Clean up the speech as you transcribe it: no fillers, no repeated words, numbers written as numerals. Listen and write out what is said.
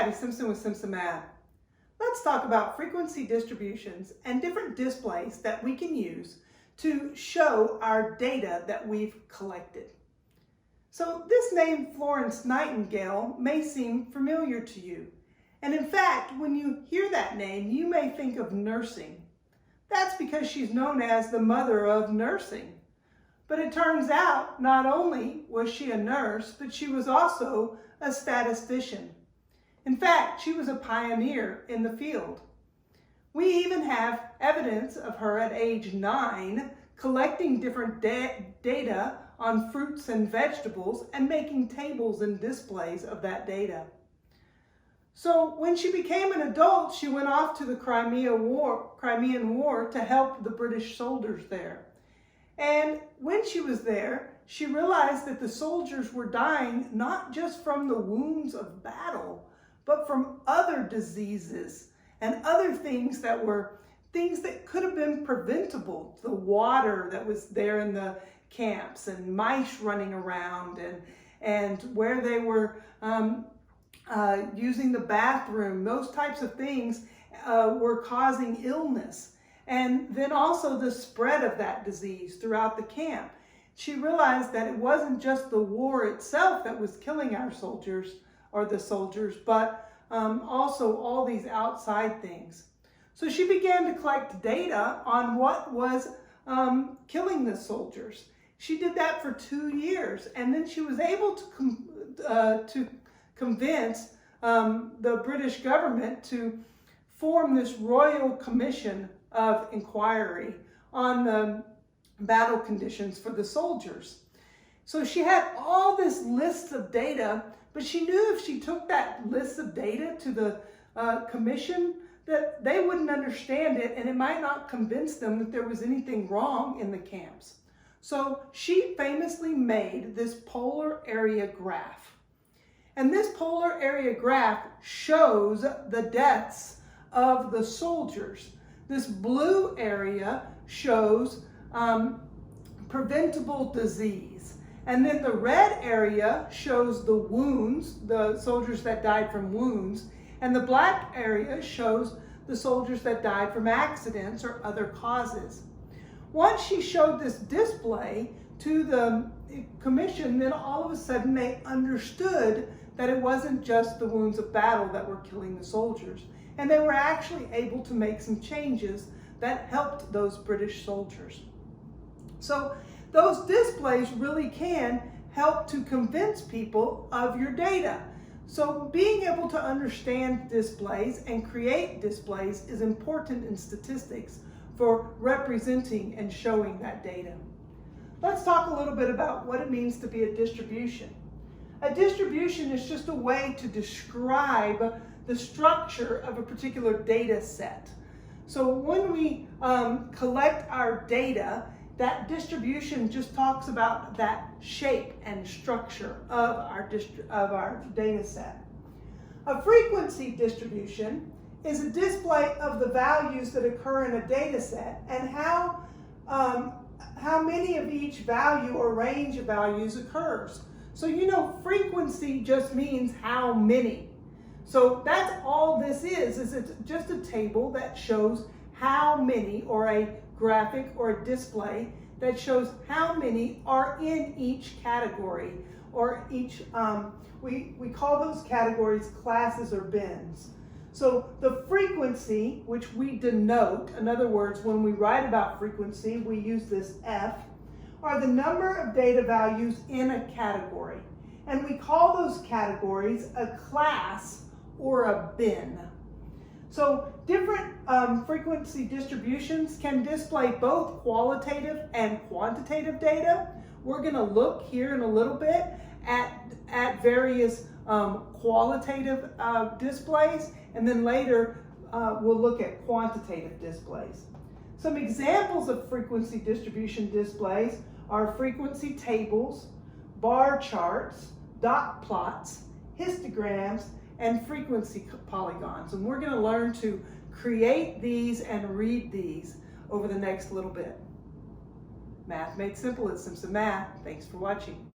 Patty Simpson with Simpson Math. Let's talk about frequency distributions and different displays that we can use to show our data that we've collected. So this name Florence Nightingale may seem familiar to you. And in fact, when you hear that name, you may think of nursing. That's because she's known as the mother of nursing. But it turns out not only was she a nurse, but she was also a statistician. In fact, she was a pioneer in the field. We even have evidence of her at age 9 collecting different data on fruits and vegetables and making tables and displays of that data. So when she became an adult, she went off to the Crimean War to help the British soldiers there. And when she was there, she realized that the soldiers were dying not just from the wounds of battle, but from other diseases and other things that could have been preventable. The water that was there in the camps and mice running around and where they were using the bathroom, those types of things were causing illness. And then also the spread of that disease throughout the camp. She realized that it wasn't just the war itself that was killing our soldiers or the soldiers, but also all these outside things. So she began to collect data on what was killing the soldiers. She did that for 2 years, and then she was able to convince the British government to form this Royal Commission of inquiry on the battle conditions for the soldiers. So she had all this list of data, but she knew if she took that list of data to the commission that they wouldn't understand it and it might not convince them that there was anything wrong in the camps. So she famously made this polar area graph. And this polar area graph shows the deaths of the soldiers. This blue area shows preventable disease. And then the red area shows the wounds, the soldiers that died from wounds. And the black area shows the soldiers that died from accidents or other causes. Once she showed this display to the commission, then all of a sudden they understood that it wasn't just the wounds of battle that were killing the soldiers. And they were actually able to make some changes that helped those British soldiers. So those displays really can help to convince people of your data. So being able to understand displays and create displays is important in statistics for representing and showing that data. Let's talk a little bit about what it means to be a distribution. A distribution is just a way to describe the structure of a particular data set. So when we collect our data, that distribution just talks about that shape and structure of our data set. A frequency distribution is a display of the values that occur in a data set and how many of each value or range of values occurs. So you know, frequency just means how many. So that's all this is it's just a table that shows how many, or a graphic or a display that shows how many are in each category, or each, we call those categories classes or bins. So the frequency, which we denote, in other words, when we write about frequency, we use this F, are the number of data values in a category. And we call those categories a class or a bin. So different frequency distributions can display both qualitative and quantitative data. We're going to look here in a little bit at various qualitative displays, and then later we'll look at quantitative displays. Some examples of frequency distribution displays are frequency tables, bar charts, dot plots, histograms, and frequency polygons. And we're going to learn to create these and read these over the next little bit. Math Made Simple at Simpson Math. Thanks for watching.